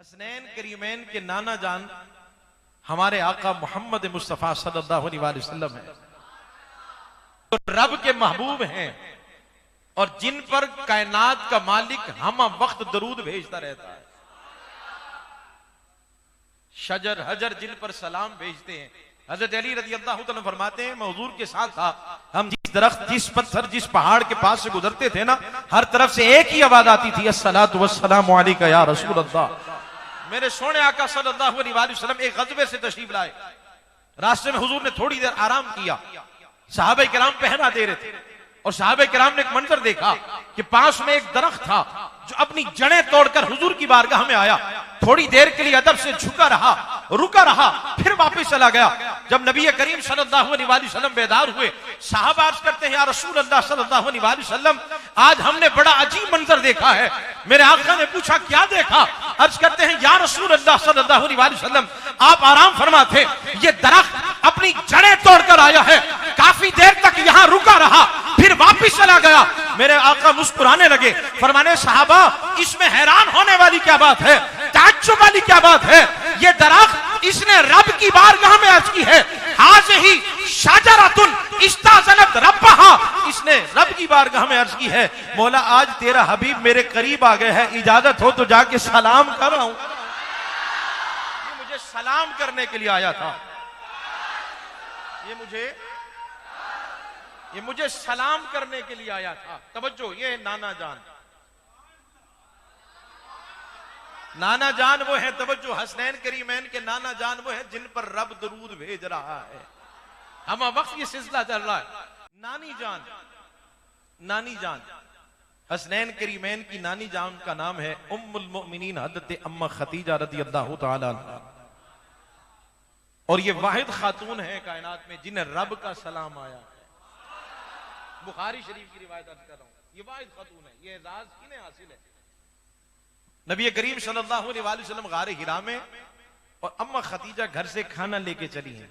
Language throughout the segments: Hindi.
हसनैन करीमैन के नाना जान हमारे आका मोहम्मद मुस्तफ़ा सल्लल्लाहु अलैहि वसल्लम है, तो रब के महबूब हैं और जिन पर कायनात का मालिक हम वक्त दरूद भेजता रहता है। शजर हजर जिन पर सलाम भेजते हैं। हजरत अली रज़ी अल्लाह तआला फरमाते हैं, मैं हुजूर के साथ था, हम जिस दरख्त, जिस पत्थर, जिस पहाड़ के पास से गुजरते थे ना, हर तरफ से एक ही आवाज आती थी, अस्सलातु वस्सलामु अलैका या रसूल अल्लाह। मेरे सोने आका सल्लल्लाहु अलैहि वसल्लम एक गज़वे से तशरीफ लाए। रास्ते में हुजूर ने थोड़ी देर आराम किया, सहाबा किराम पहरा दे रहे थे और सहाबा किराम ने एक मंजर देखा कि पास में एक दरख्त था जो अपनी जड़ें तोड़कर हुजूर की बारगाह में आया। थोड़ी देर के लिए अदब से झुका रहा, रुका रहा, फिर वापस चला गया। जब नबी करीम सल्लल्लाहु अलैहि वसल्लम बेदार हुए, साहबा अर्ज करते हैं, या रसूल अल्लाह सल्लल्लाहु अलैहि वसल्लम, आज हमने बड़ा अजीब मंजर देखा है। मेरे आका ने पूछा, क्या देखा? अर्ज करते हैं, या रसूल अल्लाह सल्लल्लाहु अलैहि वसल्लम, आप आराम फरमाते, ये दरख्त अपनी जड़ें तोड़कर आया है, काफी देर तक यहाँ रुका रहा, फिर वापिस चला गया। मेरे आका मुस्कुराने लगे, फरमाने, साहबा इसमें हैरान होने वाली क्या बात है, ताज्जुब वाली क्या बात है? ये दरख्त इसने रब की बारगाह में अर्ज की है, हाज़िही शजरतुन इस्ताज़नत रब्बहा, इसने रब की बारगाह में अर्ज की है, मौला आज तेरा हबीब मेरे करीब आ गए हैं, इजाजत हो तो जाके सलाम कर रहा हूं। ये मुझे सलाम करने के लिए आया था, ये मुझे सलाम करने के लिए आया था। तवज्जो, ये नाना जान, नाना जान वो है, तवज्जो, हसनैन करीमैन के नाना जान वो है जिन पर रब दरूद भेज रहा है। हम वक्त ये सिलसिला चल रहा है। नानी जान, नानी जान, हसनैन करीमैन की नानी जान का नाम है उम्मुल मोमिनीन हज़रत अम्मा खदीजा रज़ियल्लाहु तआला अन्हा, और ये वाहिद खातून है कायनात में जिन्हें रब का सलाम आया है। बुखारी शरीफ की रिवायत अर्ज कर रहा हूं, ये वाहिद खातून है। ये राज किन्हें हासिल है? नबी करीम सल्लल्लाहु अलैहि वसल्लम गारे हिरा में और अम्मा खदीजा घर से खाना लेके चली हैं।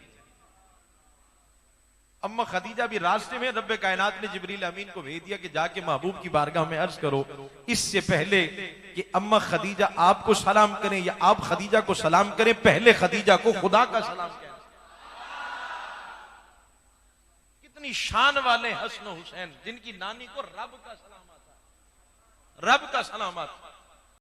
अम्मा खदीजा भी रास्ते में रब्बे कायनात ने जिब्रील अमीन को भेज दिया कि जाके महबूब की बारगाह में अर्ज करो, इससे पहले कि अम्मा खदीजा आपको सलाम करें या आप खदीजा को सलाम करें, पहले खदीजा को खुदा का सलाम करें। कितनी शान वाले हसन हुसैन जिनकी नानी को रब का सलाम आता, रब का सलाम आता।